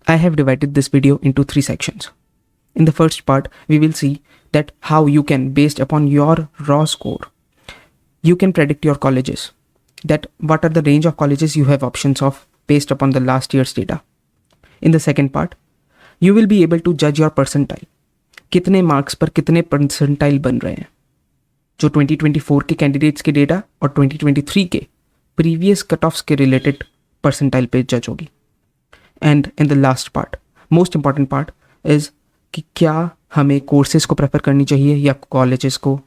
I have divided this video into 3 sections. In the first part, we will see that how you can, based upon your raw score, you can predict your colleges, that what are the range of colleges you have options of based upon the last year's data. In the second part, you will be able to judge your percentile. कितने marks पर कितने percentile बन रहे हैं, जो 2024 के candidates के data और 2023 के प्रीवियस कट ऑफ्स के रिलेटेड परसेंटाइल पे जज होगी. And in the last part, most important part is कि क्या हमें कोर्सेज को प्रेफर करनी चाहिए या कॉलेजेस को.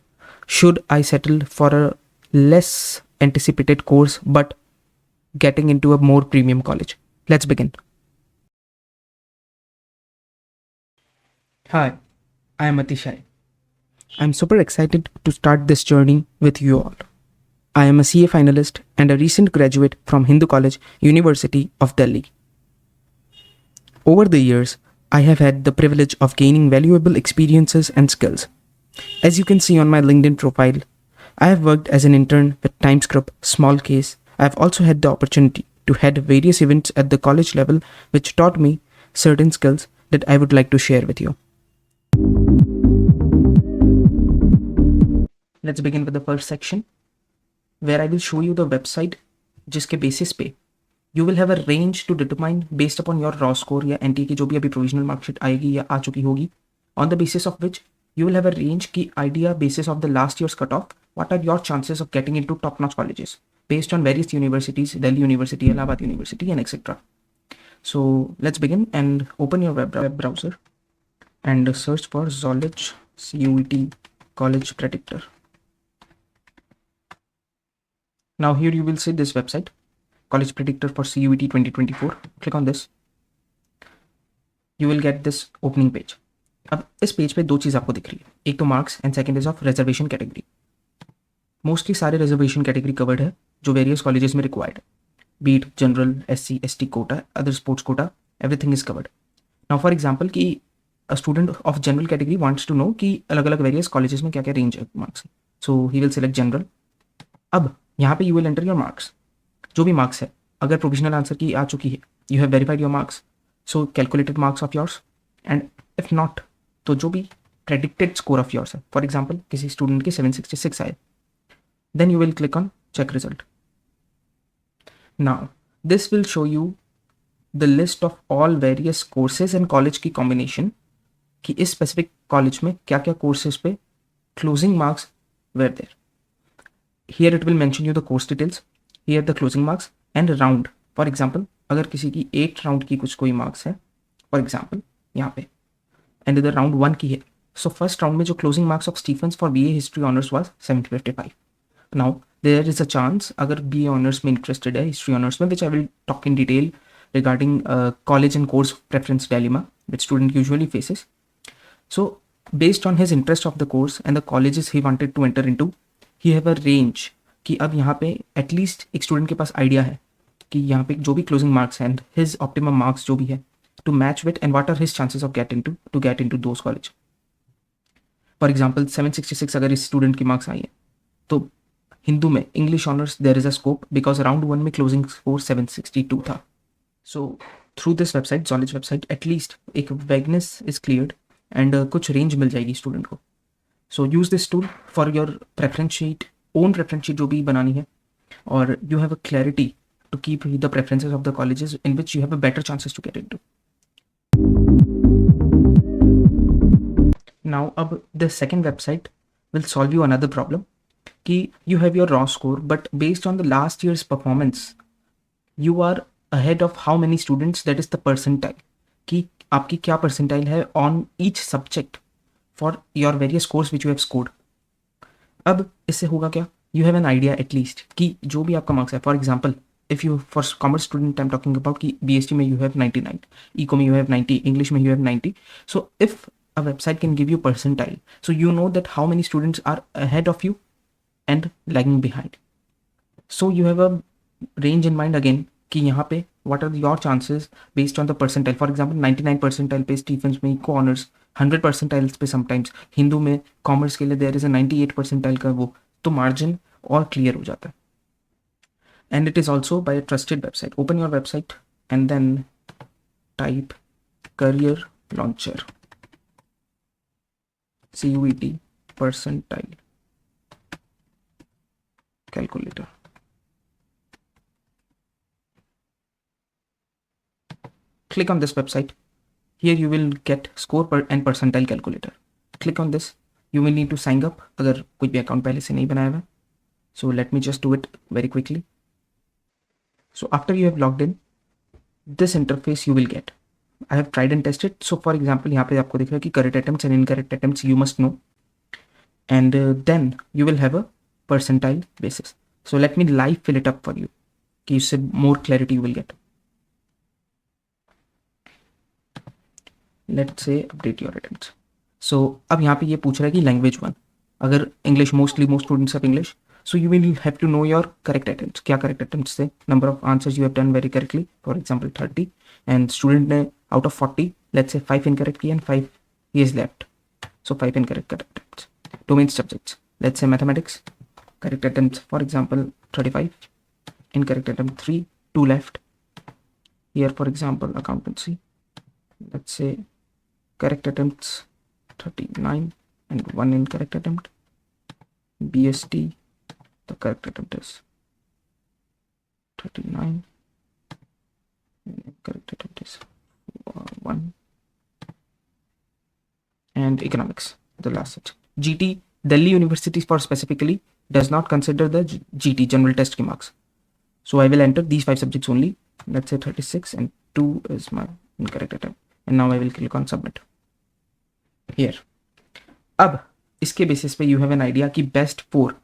Should I settle for a less anticipated course but getting into a more premium college. Let's begin. Hi, I am Atishai. I'm super excited to start this journey with you all. I am a CA finalist and a recent graduate from Hindu College, University of Delhi. Over the years, I have had the privilege of gaining valuable experiences and skills. As you can see on my LinkedIn profile, I have worked as an intern with Times Group, Small Case. I have also had the opportunity to head various events at the college level which taught me certain skills that I would like to share with you. Let's begin with the first section where I will show you the website जिसके basis पे you will have a range to determine based upon your raw score या NTA की जो भी अभी provisional mark sheet आएगी या आ चुकी होगी, on the basis of which you will have a range की idea basis of the last year's cutoff, what are your chances of getting into top-notch colleges based on various universities, Delhi University, Allahabad University, and etc. So let's begin and open your web browser and search for Zollege CUET College Predictor. Now here you will see this website, College Predictor for CUET 2024. Click on this. You will get this opening page. अब इस page पे दो चीज़ आपको दिख रही है, एक तो marks and second is of reservation category. Mostly सारे रिजर्वेशन कैटेगरी कवर्ड है जो वेरियस कॉलेजेस में रिक्वायर्ड है, be it general, SC, ST quota, other sports quota, everything is covered. Now for example कि a student of general category wants to know कि अलग अलग various colleges में क्या क्या रेंज है marks, so he will select general. अब यहाँ पे you will enter your marks, जो भी मार्क्स है. अगर प्रोविजनल आंसर की आ चुकी है, you have verified your marks, so calculated marks of yours. And if not, तो जो भी प्रेडिक्टेड स्कोर ऑफ योर्स है, फॉर एग्जाम्पल किसी स्टूडेंट के 766 आए, then you will click on check result. Now this will show you the list of all various courses and college की combination कि इस specific college में क्या क्या courses पे closing marks were there. Here it will mention you the course details, here the closing marks and round. For example, अगर किसी की 8 round की कुछ कोई marks है, for example यहाँ पे, and इधर round 1 की है, so first round में जो closing marks of Stephens for BA History Honors was 755. Now there is a chance अगर BA Honors में interested है, History Honors में, which I will talk in detail regarding college and course preference dilemma which student usually faces. So based on his interest of the course and the colleges he wanted to enter into, he have a range कि अब यहाँ पे at least एक student के पास idea है कि यहाँ पे जो भी closing marks and his optimum marks जो भी है to match with and what are his chances of get into those college. For example 766 अगर इस student की marks आई है तो हिंदू में English honours there is a scope because round 1 में क्लोजिंग स्कोर 762 था. So through this website, college website, at least एक vagueness is cleared and कुछ रेंज मिल जाएगी स्टूडेंट को. So use this tool for your preference sheet, own preference sheet जो भी बनानी है, और you have a clarity to keep the preferences of the colleges in which you have a better chances to get into. Now अब the second website will solve you another problem कि you have your raw score but based on the last year's performance you are ahead of how many students, that is the percentile, कि आपकी क्या percentile है on each subject for your various course which you have scored. अब इससे होगा क्या, you have an idea at least कि जो भी आपका मार्क्स है, for example if you for commerce student I'm talking about कि BST में you have 99, Eco में you have 90, English में you have 90. So if a website can give you percentile, so you know that how many students are ahead of you and lagging behind. So you have a range in mind again कि यहाँ पे what are your chances based on the percentile. For example 99 percentile पे Stephens में eco honours, 100 percentiles पे sometimes Hindu में commerce के लिए there is a 98 percentile का वो, तो मार्जिन और क्लियर हो जाता है. And it is also by a trusted website. Open your website and then type career launcher CUET percentile calculator. Click on this website. Here you will get score per and percentile calculator. Click on this. You will need to sign up अगर कोई भी account पहले से नहीं बनाया हुआ. So let me just do it very quickly. So after you have logged in, this interface you will get. I have tried and tested. So for example, यहाँ पे आपको दिख रहा है कि correct attempts and incorrect attempts you must know, and then you will have a percentile basis. So let me live fill it up for you कि इससे more clarity you will get. Let's say update your attempts. So अब यहाँ पे ये पूछ रहा है कि language 1. अगर English mostly most students have English, so you will have to know your correct attempts. क्या correct attempts थे? Number of answers you have done very correctly. For example 30, and student ने out of 40, let's say 5 incorrect किए and 5 he is left. So 5 incorrect attempts. Domain subjects. Let's say mathematics. Correct attempts, for example 35. Incorrect attempt 3, 2 left. Here for example accountancy. Let's say correct attempts 39 and 1 incorrect attempt. BST, the correct attempt is 39 and incorrect attempt is 1. And economics, the last subject. GT, Delhi University for specifically does not consider the GT, general test marks. So I will enter these 5 subjects only. Let's say 36 and 2 is my incorrect attempt. And now I will click on submit. Here. अब इसके basis पे you have an idea कि best 4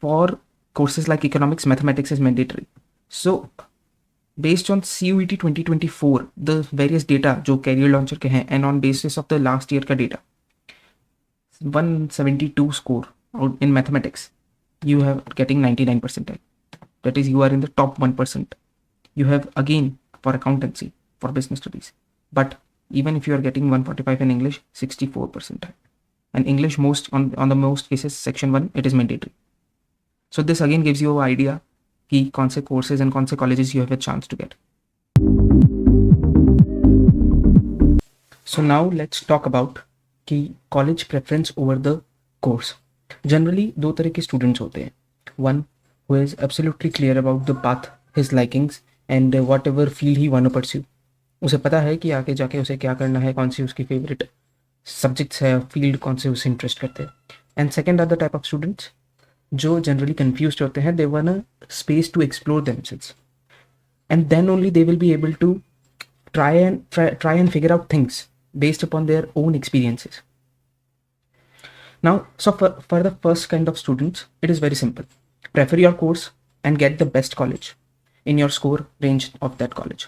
for courses like economics, mathematics is mandatory. So based on CUET 2024, the various data जो career launcher के हैं, and on basis of the last year का data, 172 score out in mathematics, you have getting 99 percentile. That is, you are in the top 1%. You have again for accountancy, for business studies. But even if you are getting 145 in English, 64 percentile. And English most on the most cases, section 1, it is mandatory. So this again gives you an idea कि कौन से courses and कौन से colleges you have a chance to get. So now let's talk about कि college preference over the course. Generally दो तरह के students होते हैं. One who is absolutely clear about the path, his likings and whatever field he want to pursue. उसे पता है कि आगे जाके उसे क्या करना है, कौन सी उसकी favorite subjects है, field कौन से उसे interest करते हैं. And second are the type of students जो generally confused होते हैं. They want a space to explore themselves, and then only they will be able to try and figure out things based upon their own experiences. Now, so for the first kind of students, it is very simple. Prefer your course and get the best college in your score range of that college.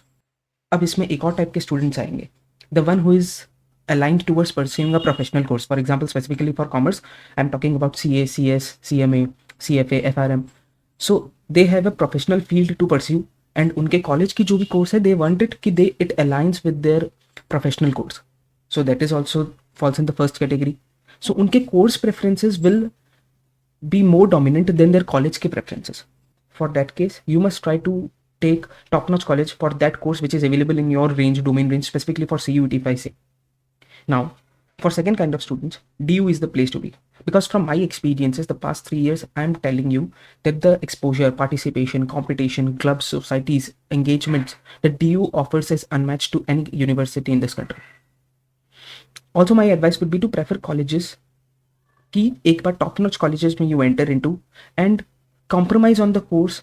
अब इसमें एक और type के students आएंगे. The one who is aligned towards pursuing a professional course. For example, specifically for commerce, I'm talking about CA, CS, CMA, CFA, FRM. So they have a professional field to pursue, and उनके college की जो भी course है, they want it कि it aligns with their professional course. So that is also falls in the first category. So उनके course preferences will be more dominant than their college के preferences. For that case, you must try to take top-notch college for that course which is available in your range, domain range, specifically for CUET if I say. Now, for second kind of students, DU is the place to be. Because from my experiences, the past 3 years, I'm telling you that the exposure, participation, competition, clubs, societies, engagements that DU offers is unmatched to any university in this country. Also, my advice would be to prefer colleges कि एक बार top-notch colleges में you enter into and compromise on the course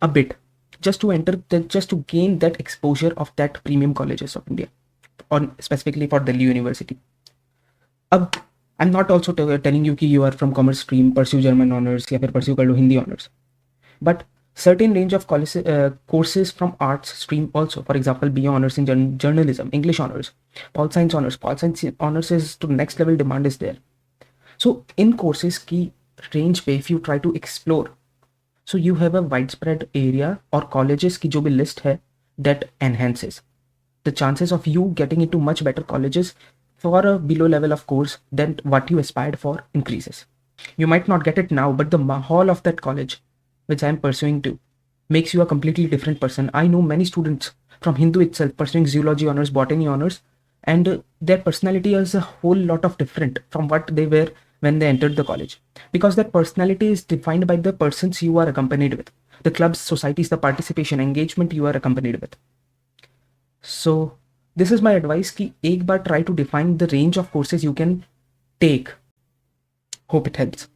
a bit just to gain that exposure of that premium colleges of India, or specifically for Delhi University. अब I'm not also telling you कि you are from commerce stream, pursue German honors या फिर pursue कर लो Hindi honors, but certain range of courses from arts stream also. For example, BA honors in journalism, English honors, Pol Science honors. Pol Science honors is to next level demand is there. So in courses की range पे if you try to explore, so you have a widespread area or colleges की जो भी list है that enhances the chances of you getting into much better colleges for a below level of course than what you aspired for increases. You might not get it now, but the mahal of that college which I am pursuing to makes you a completely different person. I know many students from Hindu itself pursuing zoology honors, botany honors, and their personality is a whole lot of different from what they were when they entered the college, because that personality is defined by the persons you are accompanied with, the clubs, societies, the participation, engagement you are accompanied with. So this is my advice कि एक बार try to define the range of courses you can take. Hope it helps.